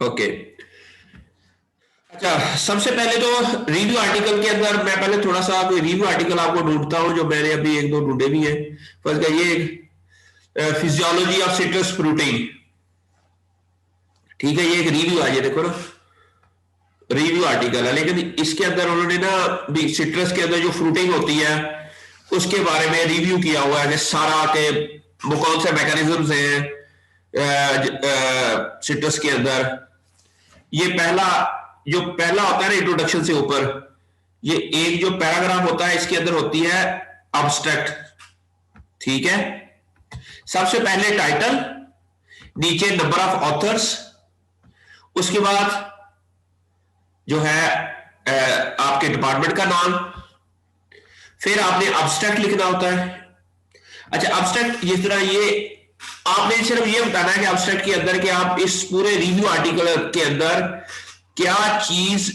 Okay. अच्छा, सबसे पहले तो रिव्यू आर्टिकल के अंदर मैं पहले थोड़ा सा रिव्यू आर्टिकल आपको ढूंढता हूं, जो मैंने अभी एक दो ढूंढे भी हैं। फर्स्ट का ये फिजियोलॉजी ऑफ सिट्रस फ्रूटिंग, ठीक है, ये एक रिव्यू है, ये देखो ना, रिव्यू आर्टिकल है, लेकिन इसके अंदर उन्होंने ना सिट्रस के अंदर जो फ्रूटिंग होती है उसके बारे में रिव्यू किया हुआ है, सारा के वो कौन से मैकेनिज्म्स हैं सिट्रस के अंदर। ये पहला, जो पहला होता है ना इंट्रोडक्शन से ऊपर, ये एक जो पैराग्राफ होता है इसके अंदर होती है अब्स्ट्रैक्ट, ठीक है। सबसे पहले टाइटल, नीचे नंबर ऑफ ऑथर्स, उसके बाद जो है आपके डिपार्टमेंट का नाम, फिर आपने अब्स्ट्रैक्ट लिखना होता है। अच्छा, अब्स्ट्रैक्ट जिस तरह ये आपने सिर्फ ये बताना है कि अब्स्ट्रैक्ट के अंदर कि आप इस पूरे रिव्यू आर्टिकल के अंदर क्या चीज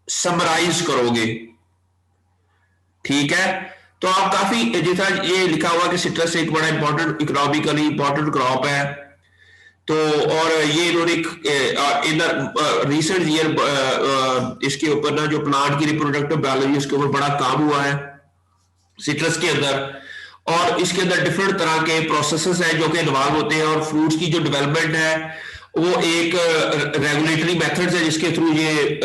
समराइज करोगे, ठीक है। तो आप काफी, जैसा ये लिखा हुआ कि सिट्रस एक बड़ा इंपॉर्टेंट, इकोनॉमिकली इंपॉर्टेंट क्रॉप है, तो और ये इन्होंने इन रिसेंट ईयर इसके ऊपर ना जो प्लांट की रिप्रोडक्टिव बायोलॉजी, उसके ऊपर बड़ा काम हुआ है सिट्रस के अंदर, और इसके अंदर डिफरेंट तरह के प्रोसेसेस हैं जो कि इन्वॉल्व होते हैं, और फ्रूट्स की जो डेवलपमेंट है वो एक रेगुलेटरी मेथड्स है जिसके थ्रू ये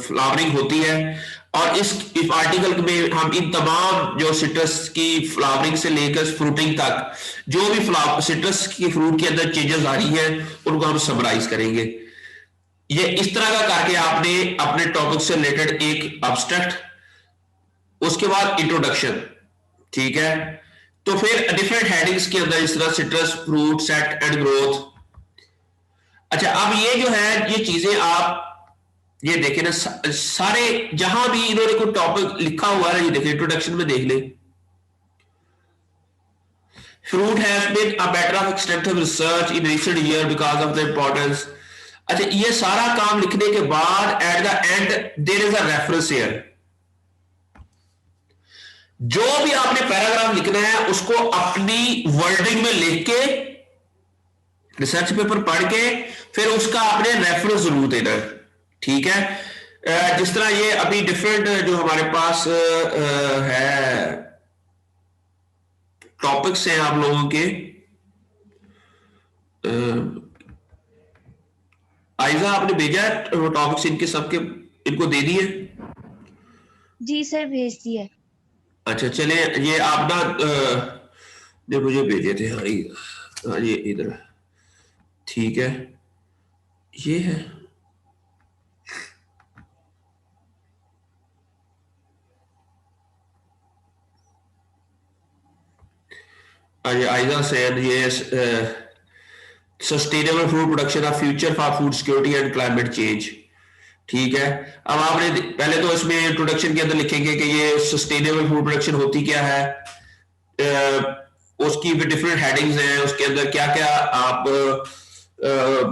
फ्लावरिंग होती है। और इस आर्टिकल में हम इन तमाम जो सिट्रस की फ्लावरिंग से लेकर फ्रूटिंग तक जो भी सिट्रस की फ्रूट के अंदर चेंजेस आ रही हैं उनको हम समराइज करेंगे। ये इस तरह का करके आपने अपने टॉपिक से रिलेटेड एक अब्स्ट्रैक्ट, उसके बाद इंट्रोडक्शन, ठीक है। तो फिर डिफरेंट हेडिंग्स के अंदर इस तरह citrus fruit set and growth. अच्छा, अब ये जो है ये चीजें आप ये देखें ना, सारे जहां भी इन्होंने कोई टॉपिक लिखा हुआ है, ये देखें इंट्रोडक्शन में देख ले, fruit has been a matter of extensive research in recent year because of the importance. अच्छा, ये सारा काम लिखने के बाद at the end there is a reference here. जो भी आपने पैराग्राफ लिखना है उसको अपनी वर्डिंग में लिख के, रिसर्च पेपर पढ़ के, फिर उसका आपने रेफरेंस जरूर देना है, ठीक है। जिस तरह ये अभी डिफरेंट जो हमारे पास है टॉपिक्स हैं आप लोगों के, आयजा आपने भेजा है वो टॉपिक्स इनके सबके, इनको दे दिए? जी सर, भेज दिया। अच्छा चले, ये आप ना ने मुझे भेजे थे, हाँ ये इधर, ठीक है, ये है। आयजा सैन, ये sustainable food production of future for food security and climate change, ठीक है। अब आपने पहले तो इसमें इंट्रोडक्शन के अंदर लिखेंगे कि ये सस्टेनेबल फूड प्रोडक्शन होती क्या है, उसकी भी डिफरेंट हेडिंग्स हैं, उसके अंदर क्या क्या आप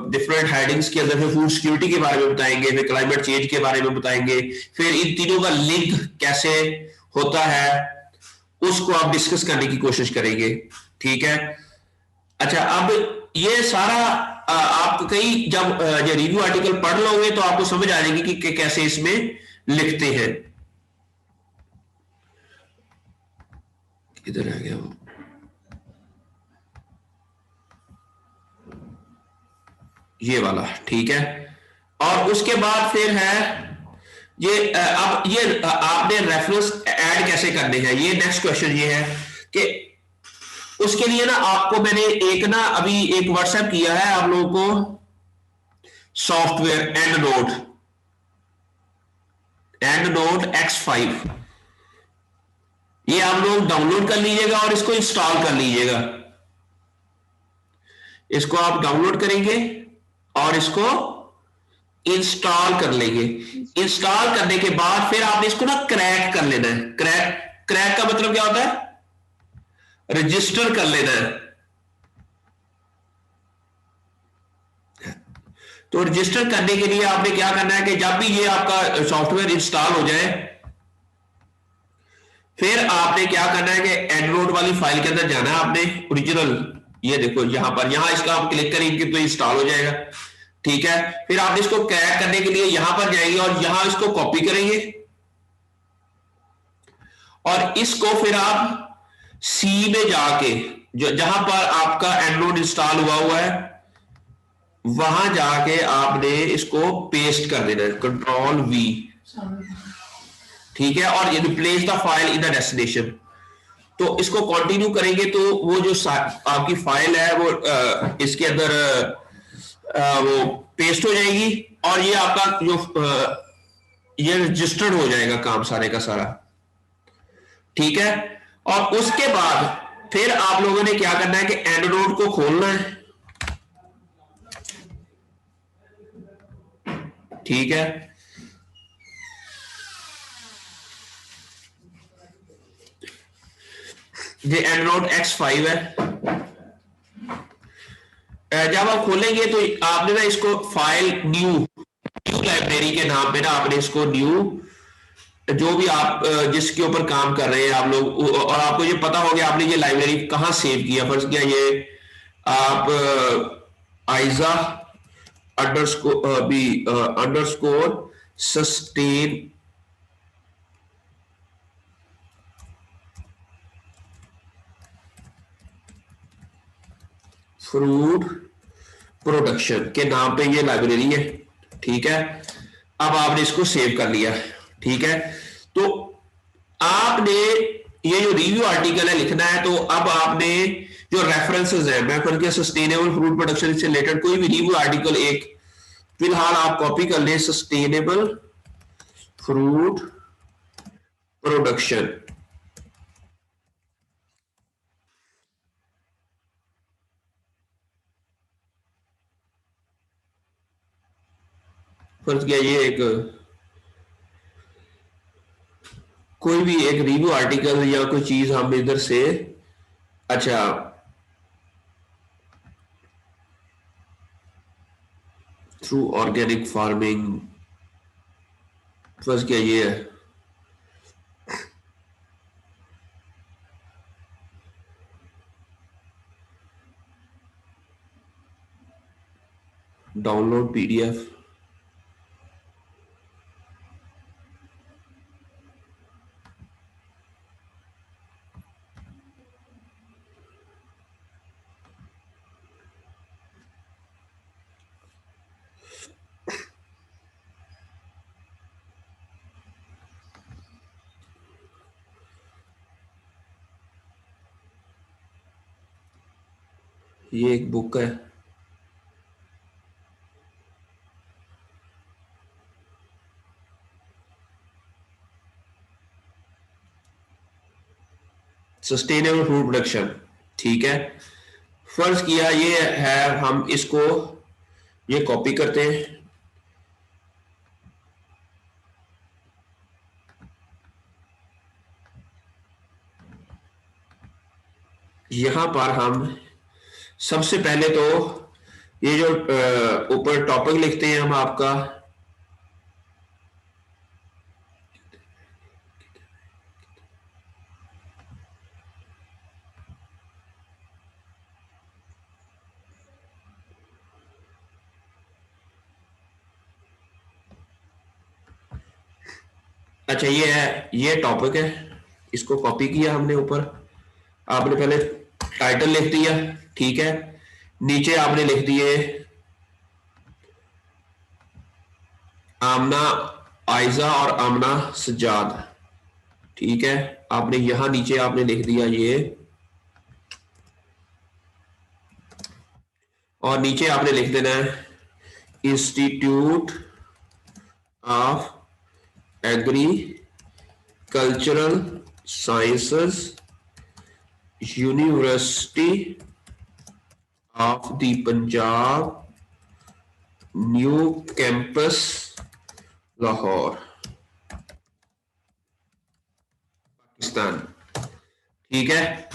डिफरेंट हेडिंग्स के अंदर फिर फूड सिक्योरिटी के बारे में बताएंगे, फिर क्लाइमेट चेंज के बारे में बताएंगे, फिर इन तीनों का लिंक कैसे होता है उसको आप डिस्कस करने की कोशिश करेंगे, ठीक है। अच्छा, अब ये सारा आप कई जब ये रिव्यू आर्टिकल पढ़ लोगे तो आपको समझ आ जाएगी कि कैसे इसमें लिखते हैं। किधर आ गया वो, ये वाला, ठीक है। और उसके बाद फिर है ये अब ये आपने रेफरेंस ऐड कैसे करने हैं, ये नेक्स्ट क्वेश्चन ये है कि उसके लिए ना आपको मैंने एक ना अभी एक व्हाट्सएप किया है आप लोगों को, सॉफ्टवेयर एंड नोट X5, ये आप लोग डाउनलोड कर लीजिएगा और इसको इंस्टॉल कर लीजिएगा। इसको आप डाउनलोड करेंगे और इसको इंस्टॉल कर लेंगे। इंस्टॉल करने के बाद फिर आपने इसको ना क्रैक कर लेना है। क्रैक का मतलब क्या होता है? रजिस्टर कर लेना है। तो रजिस्टर करने के लिए आपने क्या करना है कि जब भी ये आपका सॉफ्टवेयर इंस्टॉल हो जाए फिर आपने क्या करना है कि एंड्रॉइड वाली फाइल के अंदर जाना है आपने, ओरिजिनल, ये देखो यहां पर, यहां इसका आप क्लिक करेंगे तो इंस्टॉल हो जाएगा। ठीक है, फिर आप इसको क्रैक करने के लिए यहां पर जाएंगे और यहां इसको कॉपी करेंगे और इसको फिर आप सी में जाके जो जहां पर आपका एंड्रॉइड इंस्टॉल हुआ है वहां जाके आपने इसको पेस्ट कर देना है, कंट्रोल वी, ठीक है, और replace the file in the destination. तो इसको कंटिन्यू करेंगे तो वो जो आपकी फाइल है वो इसके अंदर वो पेस्ट हो जाएगी और ये आपका जो ये रजिस्टर्ड हो जाएगा काम सारे का सारा, ठीक है। और उसके बाद फिर आप लोगों ने क्या करना है कि एंड नोड को खोलना है, ठीक है। ये एंड नोड X5 है। जब आप खोलेंगे तो आपने ना इसको फाइल न्यू लाइब्रेरी के नाम पे ना आपने इसको न्यू जो भी आप जिसके ऊपर काम कर रहे हैं आप लोग और आपको ये पता हो गया आपने ये लाइब्रेरी कहां सेव किया, फर्ज किया ये आप आइजा अंडरस्कोर सस्टेन फ्रूट प्रोडक्शन के नाम पे ये लाइब्रेरी है, ठीक है। अब आपने इसको सेव कर लिया, ठीक है। तो आपने ये जो रिव्यू आर्टिकल है लिखना है, तो अब आपने जो रेफरेंसेस है मैं करके सस्टेनेबल फ्रूट प्रोडक्शन से रिलेटेड कोई भी रिव्यू आर्टिकल एक फिलहाल आप कॉपी कर ले, सस्टेनेबल फ्रूट प्रोडक्शन, फर्ज किया ये एक कोई भी एक रिव्यू आर्टिकल या कोई चीज हम इधर से, अच्छा थ्रू ऑर्गेनिक फार्मिंग, फर्ज किया ये है डाउनलोड पीडीएफ, ये एक बुक है, सस्टेनेबल फूड प्रोडक्शन, ठीक है। फर्ज किया ये है, हम इसको ये कॉपी करते हैं, यहां पर हम सबसे पहले तो ये जो ऊपर टॉपिक लिखते हैं हम आपका, अच्छा ये है, ये टॉपिक है, इसको कॉपी किया हमने ऊपर, आपने पहले टाइटल लिख दिया, ठीक है। नीचे आपने लिख दिए आमना आयजा और आमना सज्जाद, ठीक है। आपने यहां नीचे आपने लिख दिया ये, और नीचे आपने लिख देना है institute of agricultural sciences university of the Punjab new campus Lahore Pakistan, ठीक है।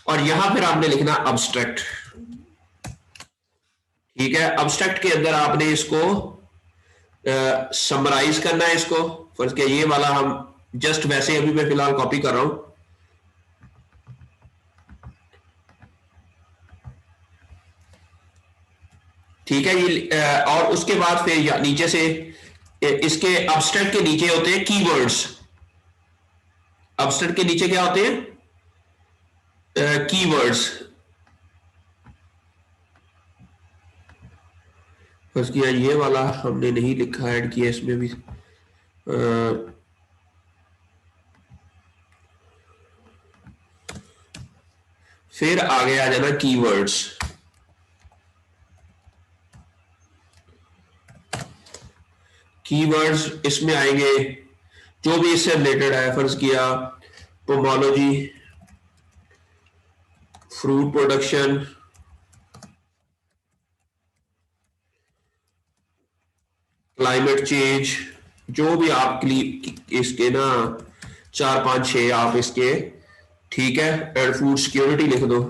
और यहां फिर आपने लिखना अब्स्ट्रैक्ट, ठीक है। अब्स्ट्रैक्ट के अंदर आपने इसको समराइज करना है, इसको फर्ज किया ये वाला हम जस्ट वैसे अभी मैं फिलहाल कॉपी कर रहा हूं, ठीक है ये और उसके बाद फिर नीचे से इसके अब्स्ट्रैक्ट के नीचे होते हैं कीवर्ड्स। अब्स्ट्रैक्ट के नीचे क्या होते हैं? कीवर्ड्स। बस किया ये वाला हमने नहीं लिखा, ऐड किया इसमें भी। फिर आगे आ जाना कीवर्ड्स। कीवर्ड्स इसमें आएंगे जो भी इससे रिलेटेड है, फर्ज किया pomology, fruit production, climate change, जो भी आप इसके ना 4 5 6 आप इसके, ठीक है, एंड फूड सिक्योरिटी लिख दो।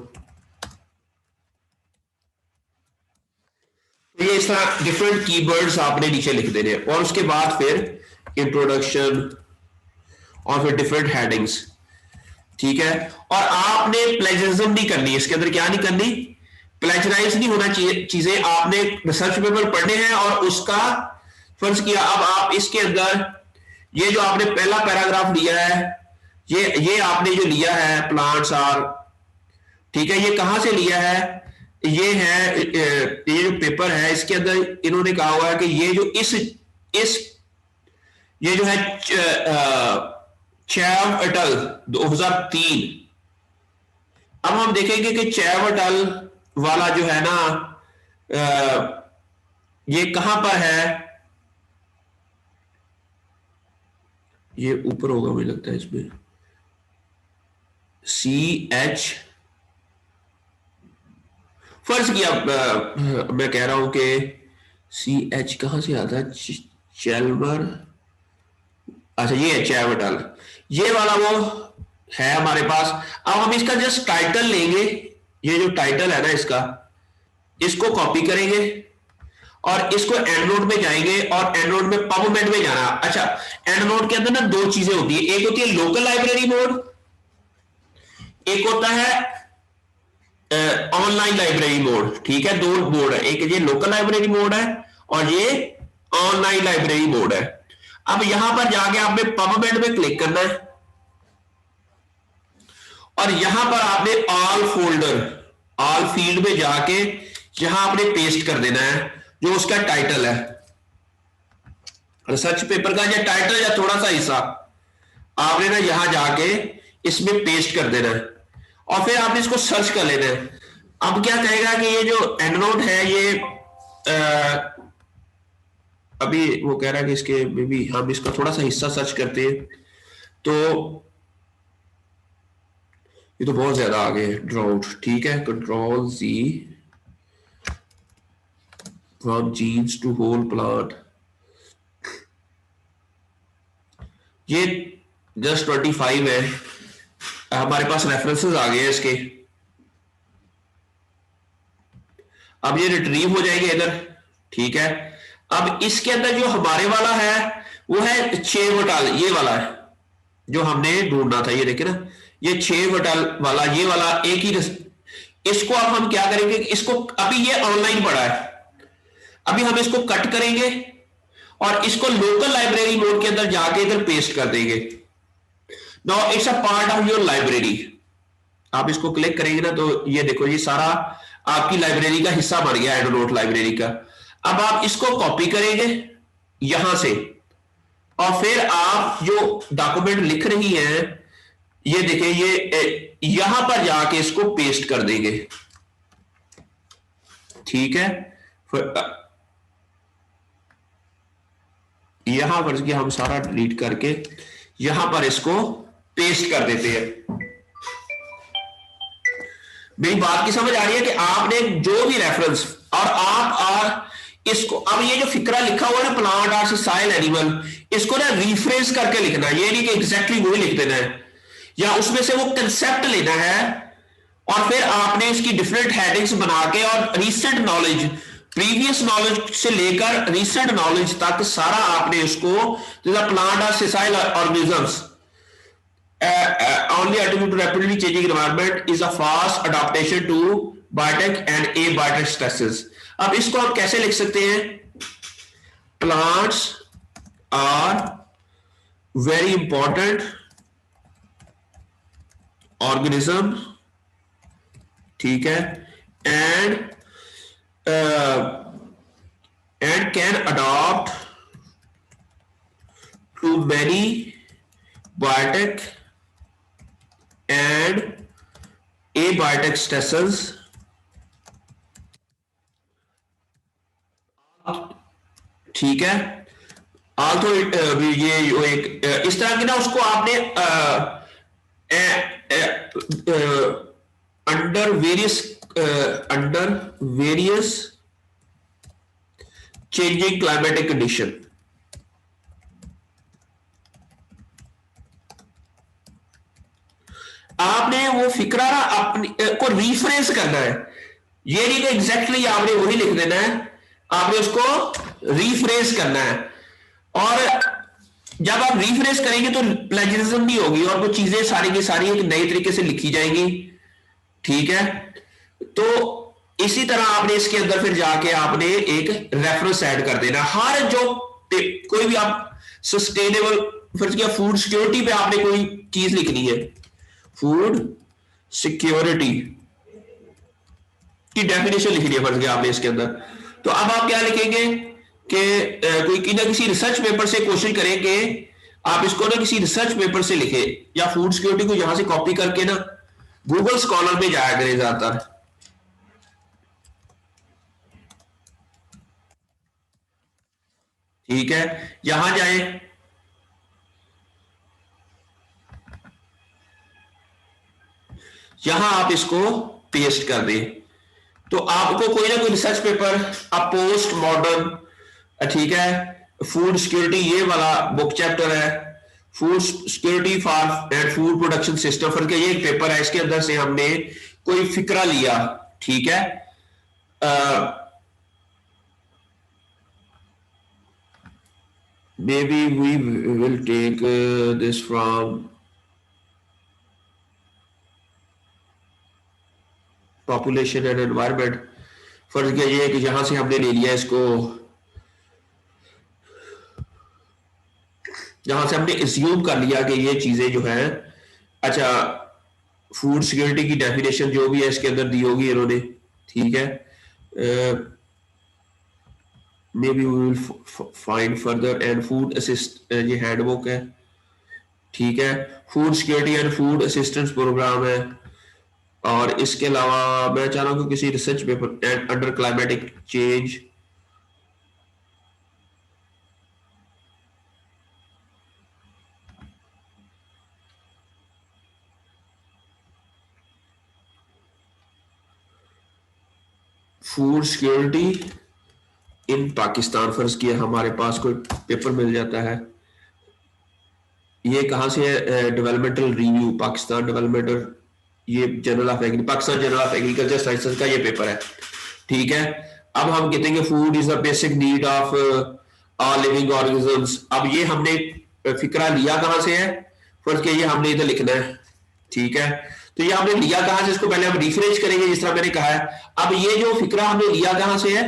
तो ये इस तरह डिफरेंट कीवर्ड्स आपने नीचे लिख देने हैं और उसके बाद फिर इंट्रोडक्शन और फिर डिफरेंट हेडिंग्स, ठीक है। और आपने प्लेजरिज्म नहीं करनी, इसके अंदर क्या नहीं करनी, प्लेजराइज नहीं होना चाहिए चीजें। आपने रिसर्च पेपर पढ़ने हैं और उसका फर्ज किया अब आप इसके अंदर ये जो आपने पहला पैराग्राफ लिया है, ये आपने जो लिया है प्लांट्स आर, ठीक है, ये कहां से लिया है? ये है ये जो पेपर है इसके अंदर इन्होंने कहा हुआ है कि ये जो इस ये जो है चैव अटल 2003। अब हम देखेंगे कि चैव अटल वाला जो है ना ये कहां पर है? ये ऊपर होगा मुझे लगता है इसमें, CH, फर्ज किया मैं कह रहा हूं कि CH कहां से आता है? चैल्मर, अच्छा ये है चैवटल, ये वाला वो है हमारे पास। अब हम इसका जस्ट टाइटल लेंगे, ये जो टाइटल है ना इसका, इसको कॉपी करेंगे और इसको एंड नोट में जाएंगे और एंड नोट में पबमेड में जाना। अच्छा, एंड नोट के अंदर ना दो चीजें होती है, एक होती है लोकल लाइब्रेरी मोड, एक होता है ऑनलाइन लाइब्रेरी मोड, ठीक है। दो मोड है, एक ये लोकल लाइब्रेरी मोड है और ये ऑनलाइन लाइब्रेरी मोड है। अब यहां पर जाके आपने पबमेड में क्लिक करना है और यहां पर आपने ऑल फोल्डर, ऑल फील्ड में जाके यहां आपने पेस्ट कर देना है जो उसका टाइटल है, रिसर्च पेपर का या टाइटल या थोड़ा सा हिस्सा आपने ना यहां जाके इसमें पेस्ट कर देना है और फिर आपने इसको सर्च कर लेना है। अब क्या कहेगा कि ये जो एंड नोट है ये अभी वो कह रहा है कि इसके में भी हम इसका थोड़ा सा हिस्सा सर्च करते हैं, तो ये तो बहुत ज्यादा आगे है, ड्राउट, ठीक है, control Z, from genes to whole plant, ये जस्ट 25 है, हमारे पास रेफरेंसेस आ गए हैं इसके। अब ये रिट्रीव हो जाएंगे इधर, ठीक है। अब इसके अंदर जो हमारे वाला है वो है 6 वटाल, ये वाला है जो हमने ढूंढना था, ये देखिए ना, ये 6 वटाल वाला, ये वाला एक ही। इसको अब हम क्या करेंगे, इसको अभी ये ऑनलाइन पड़ा है, अभी हम इसको कट करेंगे और इसको लोकल लाइब्रेरी मोड के अंदर जाके इधर पेस्ट कर देंगे। Now it's a part of your library. आप इसको क्लिक करेंगे ना तो ये देखो ये सारा आपकी लाइब्रेरी का हिस्सा बन गया, एंडनोट लाइब्रेरी का। अब आप इसको कॉपी करेंगे यहां से और फिर आप जो डॉक्यूमेंट लिख रही हैं ये देखिए, ये यहां पर जाके इसको पेस्ट कर देंगे, ठीक है। यहां पर हम सारा डिलीट करके यहां पर इसको पेस्ट कर देते हैं। मेरी बात की समझ आ रही है कि आपने जो भी रेफरेंस और आप इसको, अब ये जो फिक्रा लिखा हुआ है ना प्लांट आर सॉइल एनिमल, इसको ना रिफ्रेश करके लिखना है, ये नहीं कि एग्जैक्टली वही लिख देना है, या उसमें से वो कंसेप्ट लेना है और फिर आपने इसकी डिफरेंट हेडिंग्स बना के और रीसेंट नॉलेज, प्रीवियस नॉलेज से लेकर रीसेंट नॉलेज तक सारा आपने उसको, plant or soil organisms only attribute to rapidly changing environment is a fast adaptation to biotic and abiotic stresses. अब इसको हम कैसे लिख सकते हैं? Plants are very important organism, ठीक है, and and can adopt to many biotic and abiotic stresses, ठीक है। आल्सो ये जो एक इस तरह की ना उसको आपने under various changing climatic condition, आपने वो फिक्रा ना अपनी को रिफ्रेश करना है। ये नहीं कि एग्जैक्टली आपने वही लिख देना है, आपने उसको रिफ्रेश करना है। और जब आप रिफ्रेश करेंगे तो प्लेजरिज्म नहीं होगी और वो चीजें सारी की सारी एक नए तरीके से लिखी जाएंगी, ठीक है। तो इसी तरह आपने इसके अंदर फिर जाके आपने एक रेफरेंस ऐड कर देना। हर जो कोई भी आप सस्टेनेबल फर्ज किया फूड सिक्योरिटी पे आपने कोई चीज लिखनी है, फूड सिक्योरिटी की डेफिनेशन लिखनी है फर्ज किया आपने इसके अंदर। तो अब आप क्या लिखेंगे कि कोई ना किसी रिसर्च पेपर से कोशिश करें कि आप इसको ना किसी रिसर्च पेपर से लिखे, या फूड सिक्योरिटी को यहां से कॉपी करके ना गूगल स्कॉलर में जाया करें ज्यादातर, ठीक है। यहां जाए, यहां आप इसको पेस्ट कर दें तो आपको कोई ना कोई रिसर्च पेपर, अब पोस्ट मॉडर्न, ठीक है, फूड सिक्योरिटी ये वाला बुक चैप्टर है, food security for and food production system for के ये एक पेपर है, इसके अंदर से हमने कोई फिक्रा लिया, ठीक है। maybe we will take this from population and environment. फर्ज किया ये कि यहां से हमने ले लिया इसको, जहां से हमने एज्यूम कर लिया कि ये चीजें जो है, अच्छा, फूड सिक्योरिटी की डेफिनेशन जो भी है इसके अंदर दी होगी इन्होंने, ठीक है। Maybe we will find further and food assist, ये हैंडबुक है, ठीक है। Food security and food assistance programme है। और इसके अलावा मैं चाह रहा हूँ कि किसी research paper under climatic change, food security in Pakistan, फर्ज किया हमारे पास कोई पेपर मिल जाता है, ये कहां से है, डेवलपमेंटल रिव्यू पाकिस्तान डेवलपमेंटल, ये journal of agri Pakistan journal of agriculture sciences का ये पेपर है, ठीक है। अब हम कहते हैं कि food is the basic need of all living organisms. अब ये हमने फिक्रा लिया कहां से है, फर्ज किया ये हमने इधर लिखना है, ठीक है। तो ये हमने लिया कहां से, इसको पहले हम रिफ्रेश करेंगे जिस तरह मैंने कहा है। अब ये जो फिक्रा हमने लिया कहां से है,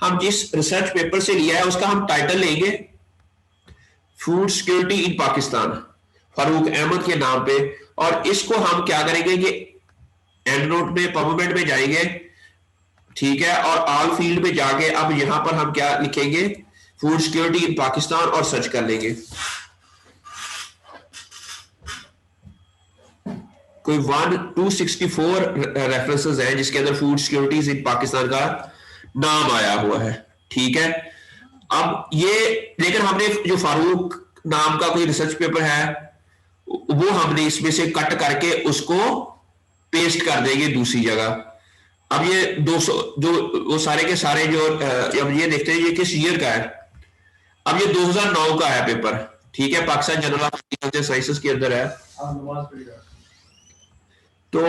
हम जिस रिसर्च पेपर से लिया है उसका हम टाइटल लेंगे, food security in Pakistan, Farooq Ahmad के नाम पे, और इसको हम क्या करेंगे कि एंड नोट में पबमेड में जाएंगे, ठीक है, और ऑल फील्ड पे जाके अब यहां पर हम क्या लिखेंगे, फूड सिक्योरिटी इन पाकिस्तान, और सर्च कर लेंगे। कोई 1264 रेफरेंसेस हैं जिसके अंदर फूड सिक्योरिटीज इन पाकिस्तान का नाम आया हुआ है, ठीक है। अब ये लेकिन हमने जो फारूक नाम का कोई रिसर्च पेपर है वो हमने इसमें से कट करके उसको पेस्ट कर देंगे दूसरी जगह। अब ये 200 जो वो सारे के सारे जो अब ये देखते हैं ये किस ईयर का है, अब ये 2009 का है पेपर, ठीक है, Pakistan journal of agriculture sciences के अंदर है। तो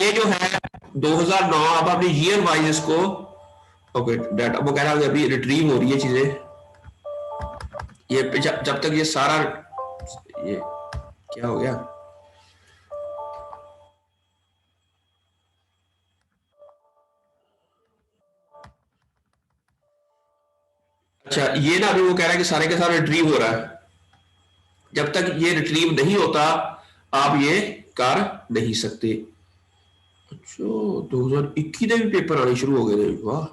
ये जो है 2009, अब आपने ईयर वाइज इसको, ओके डाटा वो कह रहा है अभी रिट्रीव हो रही है चीजें, ये जब तक ये सारा, ये क्या हो गया, अच्छा, ये ना अभी वो कह रहा है कि सारे के सारे रिट्रीव हो रहा है, जब तक ये रिट्रीव नहीं होता आप ये कर नहीं सकते। अच्छा, 2021 ਦੇ भी पेपर आने शुरू हो गए थे, वाह।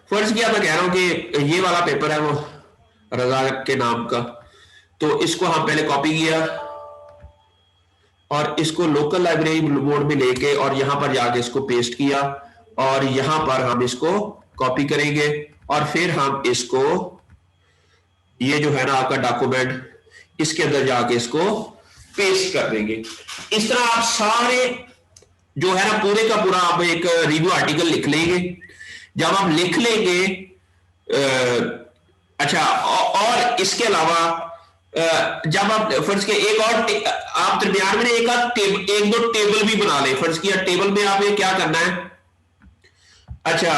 फर्ज किया मैं कह रहा हूं कि ये वाला पेपर है वो रजा के नाम का, तो इसको हम पहले कॉपी किया और इसको लोकल लाइब्रेरी बोर्ड में लेके और यहां पर जाके इसको पेस्ट किया और यहां पर हम इसको कॉपी करेंगे और फिर हम इसको ये जो है ना आपका डॉक्यूमेंट इसके अंदर जाके इसको पेस्ट कर देंगे। इस तरह आप सारे जो है ना पूरे का पूरा आप एक रिव्यू आर्टिकल लिख लेंगे। जब आप लिख लेंगे अच्छा और इसके अलावा जब आप फर्ज के एक और आप दरमियान में एक दो टेबल भी बना लें। फर्ज किया टेबल में आपने क्या करना है, अच्छा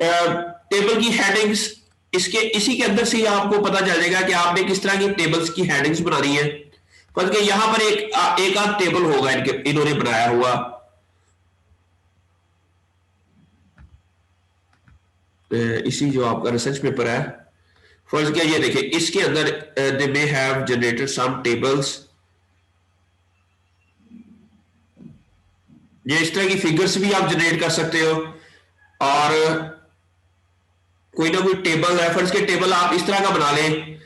टेबल की हेडिंग्स इसके इसी के अंदर से आपको पता चल जाएगा कि आपने किस तरह की टेबल्स की हेडिंग्स बनानी है। फर्ज के यहां पर एक आध टेबल होगा इन्होंने बनाया हुआ, इसी जो आपका रिसर्च पेपर है। फर्ज किया ये देखिए इसके अंदर they may have generated some tables, ये इस तरह की फिगर्स भी आप जनरेट कर सकते हो और कोई ना कोई टेबल है। फर्ज के टेबल आप इस तरह का बना लें,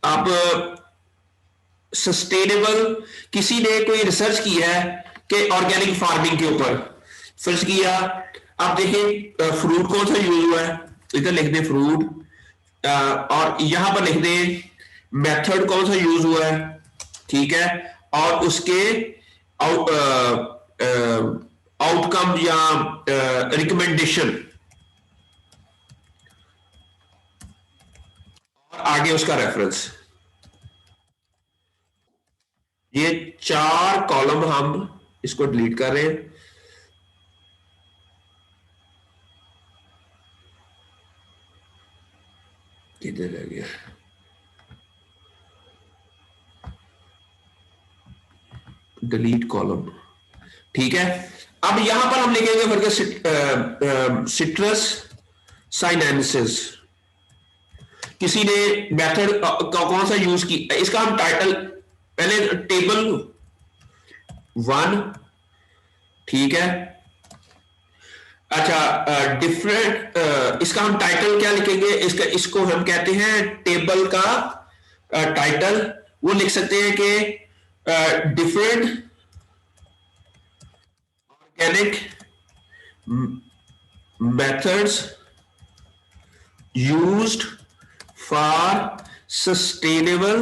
आप सस्टेनेबल किसी ने कोई रिसर्च की है कि ऑर्गेनिक फार्मिंग के ऊपर, फर्ज किया आप देखिए फ्रूट कौन सा यूज हुआ है, इधर लिख दें फ्रूट और यहां पर लिख दें मेथड कौन सा यूज हुआ है, ठीक है, और उसके आउटकम या रिकमेंडेशन और आगे उसका रेफरेंस। ये 4 कॉलम हम इसको डिलीट कर रहे हैं। किधर रह गया, डिलीट कॉलम, ठीक है। अब यहां पर हम लिखेंगे फर्क सिट्रस साइनेंसिस, किसी ने मेथड का कौन सा यूज की, इसका हम टाइटल पहले टेबल 1, ठीक है। अच्छा डिफरेंट इसका हम टाइटल क्या लिखेंगे, इसको हम कहते हैं टेबल का टाइटल, वो लिख सकते हैं कि different organic methods used for sustainable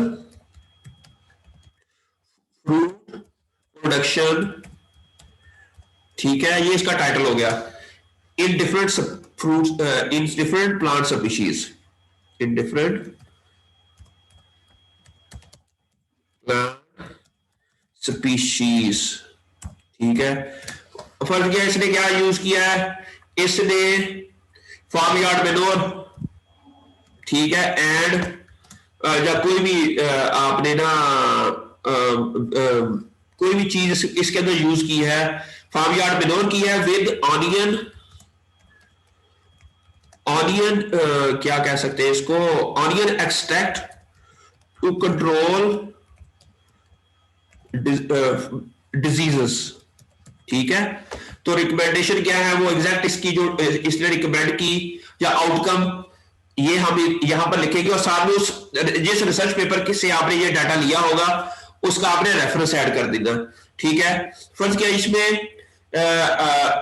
fruit production, ठीक है, ये इसका टाइटल हो गया। In different fruits in different plant species, in different plant species, ठीक है। फर्क किया इसने क्या यूज किया है, इसने फार्म यार्ड मेन्योर, ठीक है, एंड या कोई भी आपने ना कोई भी चीज इसके अंदर यूज की है, फार्म यार्ड मेन्योर की है विद ऑनियन क्या कह सकते हैं इसको, onion extract to control diseases, ठीक है। तो रिकमेंडेशन क्या है, वो एग्जैक्ट इसकी जो इसने रिकमेंड की या आउटकम ये हम यहां पर लिखेंगे और साथ में उस जिस रिसर्च पेपर से आपने ये डाटा लिया होगा उसका आपने रेफरेंस ऐड कर देना, ठीक है। फर्स्ट क्या इसमें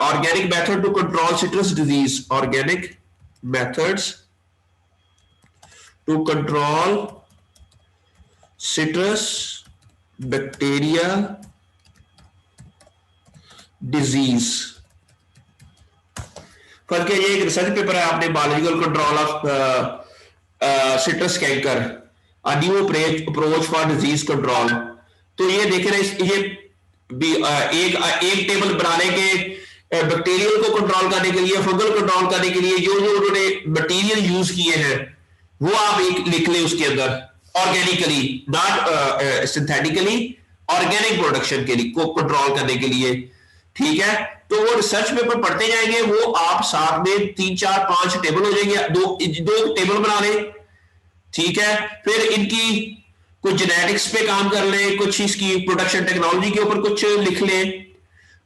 organic method to control citrus disease, organic methods to control citrus bacteria disease. फर्क है, ये एक रिसर्च पेपर है, आपने biological control of citrus canker, a new approach for disease control. तो ये देख रहे ये भी एक टेबल बनाने के बैक्टीरियल को कंट्रोल करने के लिए, फंगल कंट्रोल करने के लिए जो जो उन्होंने मटेरियल यूज किए हैं वो आप एक लिख लें उसके अंदर, organically not synthetically, organic production के लिए को कंट्रोल करने के लिए, ठीक है। तो वो रिसर्च पेपर पढ़ते जाएंगे, वो आप साथ में 3 4 5 टेबल हो जाएंगे, दो टेबल बना लें, ठीक है। फिर इनकी कुछ जेनेटिक्स पे काम कर लें, कुछ इसकी प्रोडक्शन टेक्नोलॉजी के ऊपर कुछ लिख लें।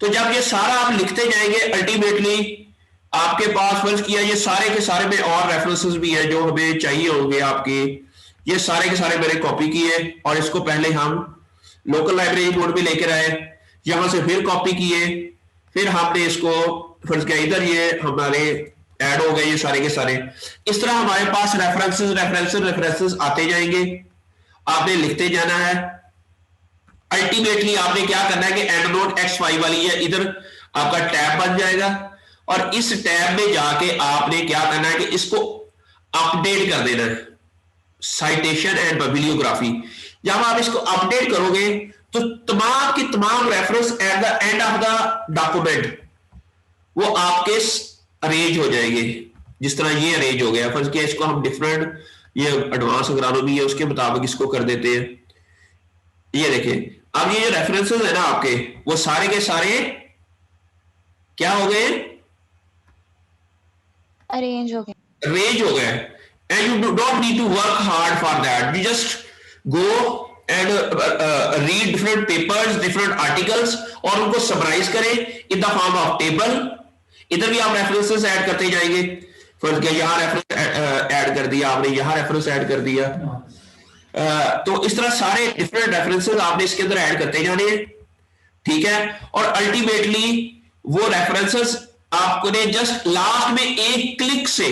तो जब ये सारा आप लिखते जाएंगे, अल्टीमेटली आपके पास फर्ज किया ये सारे के सारे में और रेफरेंसेस भी है जो हमें चाहिए होंगे आपके, ये सारे के सारे मैंने कॉपी किए और इसको पहले हम लोकल लाइब्रेरी बोर्ड में लेकर आए, यहां से फिर कॉपी किए, फिर हमने इसको फर्ज किया इधर, ये हमारे ऐड हो गए ये सारे के सारे। इस तरह हमारे पास रेफरेंसेस रेफरेंसेस रेफरेंसेस आते जाएंगे, आपने लिखते जाना है। अल्टीमेटली आपने क्या करना है कि एंड नोट X5 वाली है, इधर आपका टैब बन जाएगा और इस टैब में जाके आपने क्या करना है कि इसको अपडेट कर देना है, साइटेशन एंड बिब्लियोग्राफी। जब आप इसको अपडेट करोगे तो तमाम की तमाम reference eight the end of the document वो आपके अरेंज हो जाएंगे, जिस तरह ये अरेंज हो गया। फर्ज किया इसको हम डिफरेंट, ये एडवांस अग्रानोमी है उसके मुताबिक इसको कर देते हैं। ये देखिए अब ये जो रेफरेंसेस है ना आपके, वो सारे के सारे क्या हो गए, अरेंज हो गए, अरेंज हो गए। And you don't need to work hard for that, you just go and read different papers, different articles और उनको समराइज करें in the form of table. इधर भी आप रेफरेंसेस ऐड करते जाएंगे, फर्ज किया यहां रेफरेंस ऐड कर दिया आपने, यहां रेफरेंस ऐड कर दिया, तो इस तरह सारे डिफरेंट रेफरेंसेस आपने इसके अंदर ऐड करते जाने हैं, ठीक है। और अल्टीमेटली वो रेफरेंसेस आपको ने जस्ट लास्ट में एक क्लिक से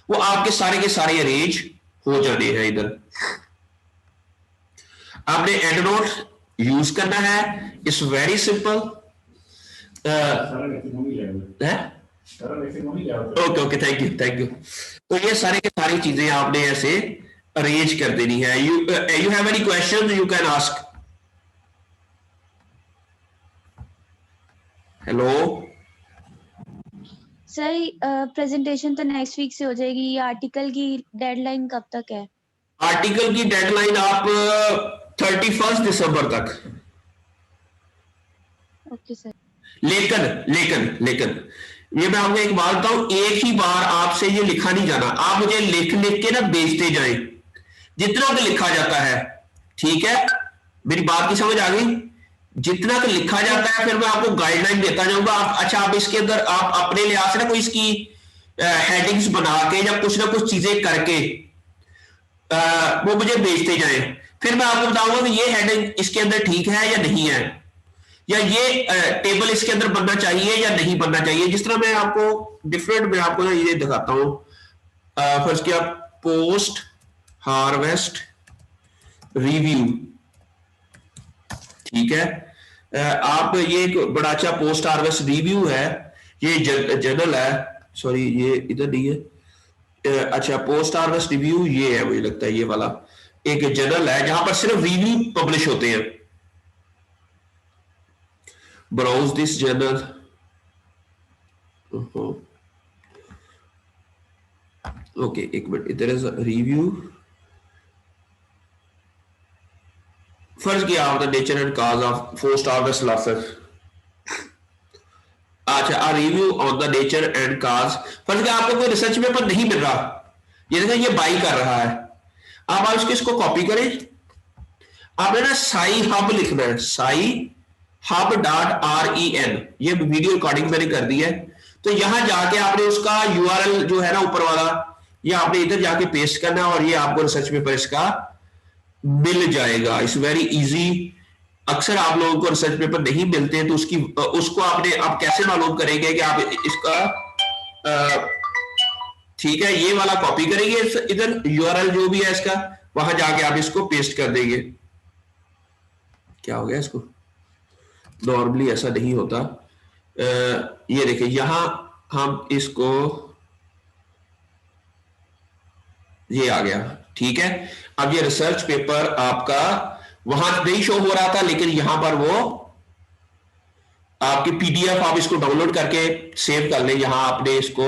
वो आपके सारे के सारे अरेंज हो जाने हैं। इधर आपने एंड नोट यूज करना है, इट्स वेरी सिंपल है। Okay okay, thank you. तो ये सारे के सारी चीजें आपने ऐसे अरेंज कर देनी है। You have any question you can ask. Hello sir presentation तो नेक्स्ट वीक से हो जाएगी, ये आर्टिकल की डेडलाइन कब तक है? आर्टिकल की डेडलाइन आप 31 दिसंबर तक। Okay sir. लेकिन ये मैं आपको एक बात बताऊं, एक ही बार आपसे ये लिखा नहीं जाना, आप मुझे लिख के ना भेजते जाएं जितना तो लिखा जाता है, ठीक है। मेरी बात की समझ आ गई? जितना तो लिखा जाता है फिर मैं आपको गाइडलाइन देता जाऊंगा। अच्छा आप इसके अंदर आप अपने लिहाज से ना कोई इसकी हेडिंग्स बना के या कुछ ना कुछ चीजें करके वो मुझे भेजते जाएं, फिर मैं आपको बताऊंगा कि ये हेडिंग इसके अंदर ठीक है या नहीं है, या ये टेबल इसके अंदर बनना चाहिए या नहीं बनना चाहिए। जिस तरह मैं आपको डिफरेंट, मैं आपको ना ये दिखाता हूं, फर्स्ट किया पोस्ट हार्वेस्ट रिव्यू, ठीक है। आप ये एक बड़ा अच्छा पोस्ट हार्वेस्ट रिव्यू है, ये जर्नल है, सॉरी ये इधर नहीं है, अच्छा पोस्ट हार्वेस्ट रिव्यू ये है, मुझे लगता है ये वाला एक जर्नल है जहां पर सिर्फ रिव्यू पब्लिश होते हैं। ब्राउज दिस जर्नल, ओके एक मिनट, इधर इज रिव्यू, फर्ज किया of the nature and cause of post harvest losses. अच्छा a review on the nature and cause, फर्ज किया आपको कोई रिसर्च पेपर नहीं मिल रहा, ये देखो ये बाई कर रहा है, आप इसको कॉपी करें, आपने ना साई हब लिखना है, साई hub.ren, ये वीडियो रिकॉर्डिंग मैंने कर दी है। तो यहां जाके आपने उसका URL जो है ना ऊपर वाला, ये आपने इधर जाके पेस्ट करना और ये आपको रिसर्च पेपर इसका मिल जाएगा। It's very easy. अक्सर आप लोगों को रिसर्च पेपर नहीं मिलते हैं, तो उसको आपने आप कैसे मालूम करेंगे कि आप इसका ठीक है, ये वाला कॉपी करेंगे, इधर URL जो भी है इसका, वहां जाके आप इसको पेस्ट कर देंगे। क्या हो गया इसको, नॉर्मली ऐसा नहीं होता। ये देखिए यहां हम इसको, ये आ गया, ठीक है। अब ये रिसर्च पेपर आपका वहां नहीं शो हो रहा था, लेकिन यहां पर वो आपकी PDF आप इसको डाउनलोड करके सेव कर ले, यहां आपने इसको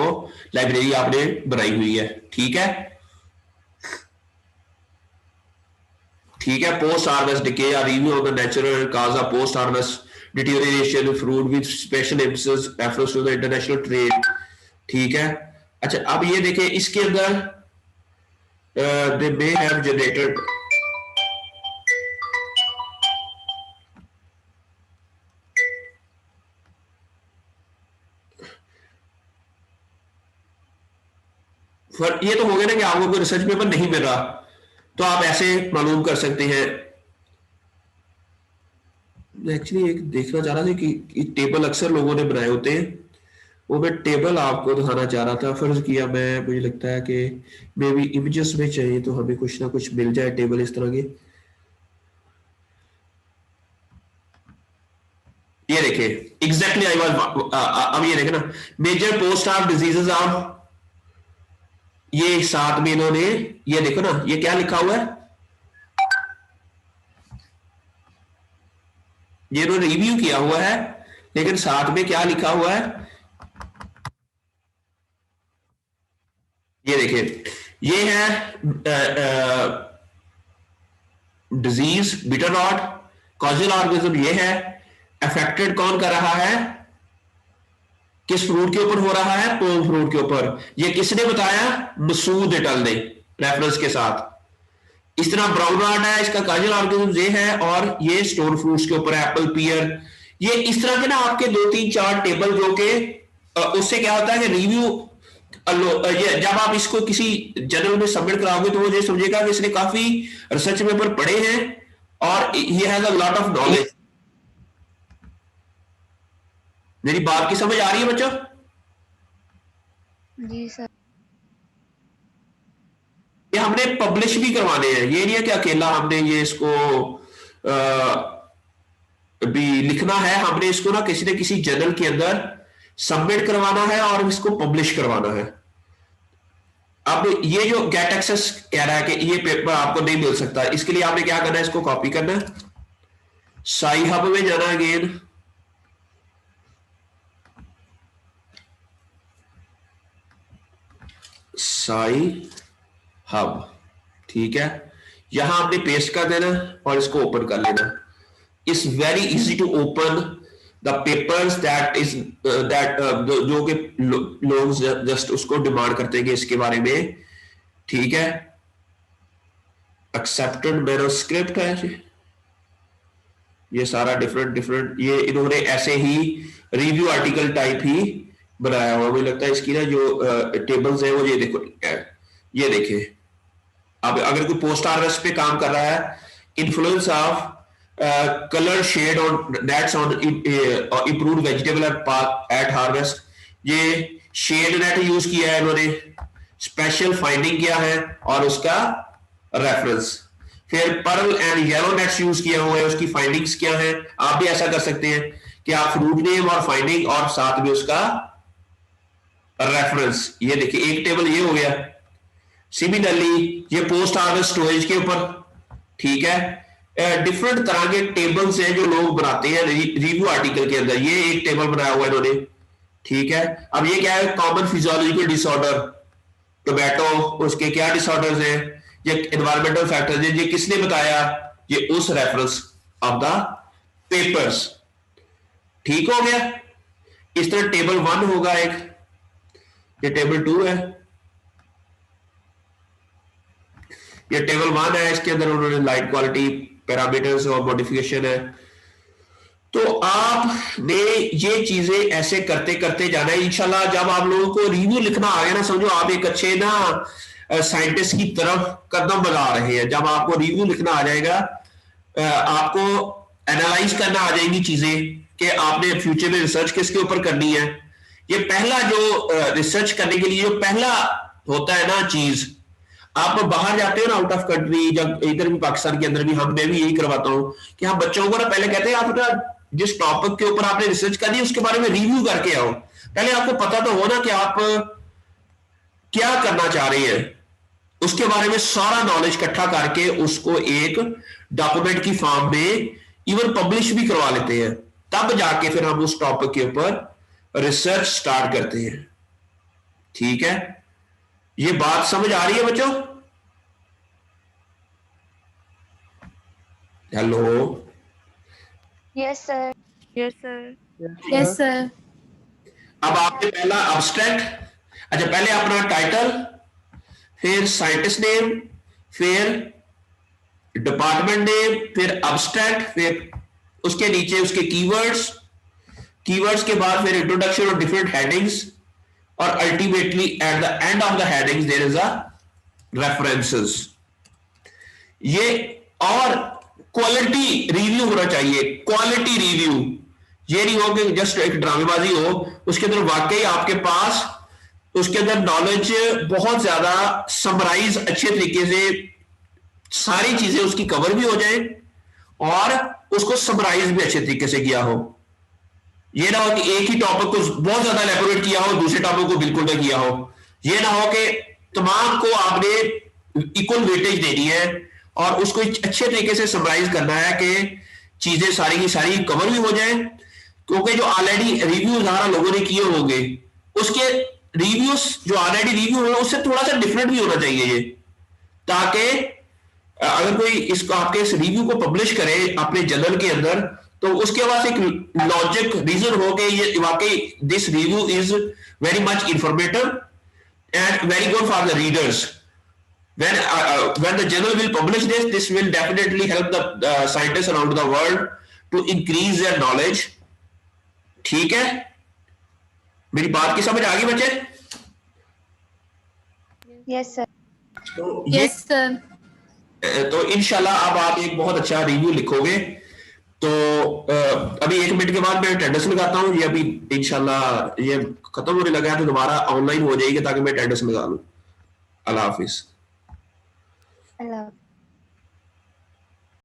लाइब्रेरी आपने बनाई हुई है, ठीक है। ठीक है, पोस्ट हार्वेस्ट डिके या review of the natural cause of post harvest deterioration fruit with special emphasis reference to the international trade. ठीक है, अच्छा अब ये देखें इसके अंदर दे मे हैव जनरेटेड, ये तो हो गया ना कि आपको कोई रिसर्च पेपर नहीं मिल रहा, तो आप ऐसे मालूम कर सकते हैं। एक्चुअली एक देखना चाह रहा था कि टेबल अक्सर लोगों ने बनाए होते हैं, वो मैं टेबल आपको दिखाना चाह रहा था, फर्ज किया मैं, मुझे लगता है कि मे भी इमेजेस में चाहिए तो हमें कुछ ना कुछ मिल जाए टेबल इस तरह के। ये देखिए एग्जैक्टली आई वाज, अब ये देखे ना, major post of diseases of, ये साथ में इन्होंने, ये देखो ना ये क्या लिखा हुआ है, ये इन्होंने रिव्यू किया हुआ है, लेकिन साथ में क्या लिखा हुआ है, ये देखिए ये है disease bitter rot, causal organism ये है, अफेक्टेड कौन कर रहा है, किस फ्रूट के ऊपर हो रहा है, पोम फ्रूट के ऊपर, ये किसने बताया, मसूद एटल ने रेफरेंस के साथ। इस तरह ब्राउन रॉट है, इसका काजल ऑर्गेनिज्म ये है, और ये स्टोन फ्रूट्स के ऊपर एप्पल पियर, ये इस तरह के ना आपके 2 3 4 टेबल जो के उससे क्या होता है कि रिव्यू, जब आप इसको किसी जर्नल में सबमिट कराओगे तो वो ये समझेगा कि इसने काफी रिसर्च पेपर पढ़े हैं और he has a lot of knowledge. मेरी बात की समझ आ रही है बच्चों? जी सर। ये हमने पब्लिश भी करवाने हैं, ये नहीं है कि अकेला हमने ये इसको भी लिखना है, हमने इसको ना किसी न किसी जर्नल के अंदर सबमिट करवाना है और इसको पब्लिश करवाना है। अब ये जो गेट एक्सेस कह रहा है कि ये पेपर आपको नहीं मिल सकता, इसके लिए आपने क्या करना है, इसको कॉपी करना है, साई हब में जाना अगेन, साई हब, ठीक है, यहां आपने पेस्ट कर देना और इसको ओपन कर लेना। It's very easy to open the papers that is that जो कि लोग जस्ट उसको डिमांड करते हैं इसके बारे में, ठीक है। एक्सेप्टेड मैन्युस्क्रिप्ट है ये सारा, डिफरेंट डिफरेंट, ये इन्होंने ऐसे ही रिव्यू आर्टिकल टाइप ही बनाया हुआ, मुझे लगता है इसकी ना जो टेबल्स है वो ये देखो, ये देखिए, अब अगर कोई पोस्ट हार्वेस्ट पे काम कर रहा है, influence of colour shade on nets on improved vegetable at harvest, ये शेड नेट यूज किया है इन्होंने, स्पेशल फाइंडिंग किया है और उसका रेफरेंस, फिर Perl and yellow nets use किया हुआ है, उसकी फाइंडिंग्स क्या है। आप भी ऐसा कर सकते हैं कि आप फ्रूट नेम और फाइंडिंग और साथ में उसका रेफरेंस, ये देखिए एक टेबल ये हो गया। सिमिलरली ये पोस्ट हार्वेस्ट स्टोरेज के ऊपर, ठीक है, डिफरेंट तरह के टेबल्स हैं जो लोग बनाते हैं रिव्यू आर्टिकल के अंदर, ये एक टेबल बनाया हुआ है इन्होंने, ठीक है। अब ये क्या है, कॉमन फिजियोलॉजिकल डिसऑर्डर, टोमेटो, उसके क्या डिसऑर्डर्स हैं, ये एनवायरमेंटल फैक्टर्स हैं, ये किसने बताया, ये उस रेफरेंस ऑफ द पेपर्स, ठीक हो गया। इस तरह टेबल 1 होगा एक, ये टेबल 2 है, ये टेबल 1 है, इसके अंदर उन्होंने लाइट क्वालिटी पैरामीटर्स और मॉडिफिकेशन है। तो आपने ये चीजें ऐसे करते करते जाना है, इंशाल्लाह जब आप लोगों को रिव्यू लिखना आ गया ना, समझो आप एक अच्छे ना साइंटिस्ट की तरफ कदम बढ़ा रहे हैं। जब आपको रिव्यू लिखना आ जाएगा, आपको एनालाइज करना आ जाएंगी चीजें कि आपने फ्यूचर में रिसर्च किसके ऊपर करनी है। ये पहला जो रिसर्च करने के लिए जो पहला होता है ना चीज, आप बाहर जाते हो ना आउट ऑफ कंट्री, जब इधर भी पाकिस्तान के अंदर भी मैं भी यही करवाता हूँ कि हम बच्चों को ना पहले कहते हैं आप ना जिस टॉपिक के ऊपर आपने रिसर्च करनी है उसके बारे में रिव्यू करके आओ। पहले आपको पता तो हो ना कि आप क्या करना चाह रहे हैं, उसके बारे में सारा नॉलेज इकट्ठा करके उसको एक डॉक्यूमेंट की फॉर्म में इवन पब्लिश भी करवा लेते हैं, तब जाके फिर हम उस टॉपिक के ऊपर रिसर्च स्टार्ट करते हैं, ठीक है। ये बात समझ आ रही है बच्चों? Hello, yes sir. Yes sir. Yes sir. अब आपने पहला अब्स्ट्रैक्ट, अच्छा पहले अपना टाइटल, फिर साइंटिस्ट नेम, फिर डिपार्टमेंट नेम, फिर अब्स्ट्रैक्ट, फिर उसके नीचे उसके कीवर्ड्स, कीवर्ड्स के बाद फिर इंट्रोडक्शन और डिफरेंट हेडिंग्स, और ultimately at the end of the headings there is a references. ये और क्वालिटी रिव्यू होना चाहिए, क्वालिटी रिव्यू। ये नहीं हो कि जस्ट एक ड्रामेबाजी हो, उसके अंदर वाकई आपके पास उसके अंदर नॉलेज बहुत ज्यादा समराइज अच्छे तरीके से सारी चीजें उसकी कवर भी हो जाए और उसको समराइज भी अच्छे तरीके से किया हो। ये ना हो कि एक ही टॉपिक को बहुत ज्यादा एलेबोरेट किया हो, दूसरे टॉपिक को बिल्कुल ना किया हो। ये ना हो कि तमाम को आपने इक्वल वेटेज देनी है और उसको अच्छे तरीके से समराइज करना है कि चीजें सारी की सारी कवर भी हो जाए, क्योंकि जो ऑलरेडी रिव्यूज हमारा लोगों ने किए होंगे उसके रिव्यूज जो ऑलरेडी रिव्यू है उससे थोड़ा सा डिफरेंट भी होना चाहिए ये, ताकि अगर कोई इसको आपके इस रिव्यू को पब्लिश करे अपने जर्नल के अंदर तो उसके पास एक लॉजिक रीजन हो कि ये वाकई this review is very much informative and very good for the readers. when the journal will publish this will definitely help the scientists around the world to increase their knowledge। ठीक है, मेरी बात की समझ आ गई बच्चे? Yes sir. तो ये यस सर। तो इंशाल्लाह अब आप एक बहुत अच्छा रिव्यू लिखोगे। तो अभी 1 मिनट के बाद मैं अटेंडेंस लगाता हूँ। ये अभी इंशाल्लाह ये खत्म होने लगा है तो दोबारा ऑनलाइन हो जाएगी ताकि मैं अटेंडेंस लगा लूँ। अल्लाह हाफिज। अल्लाह।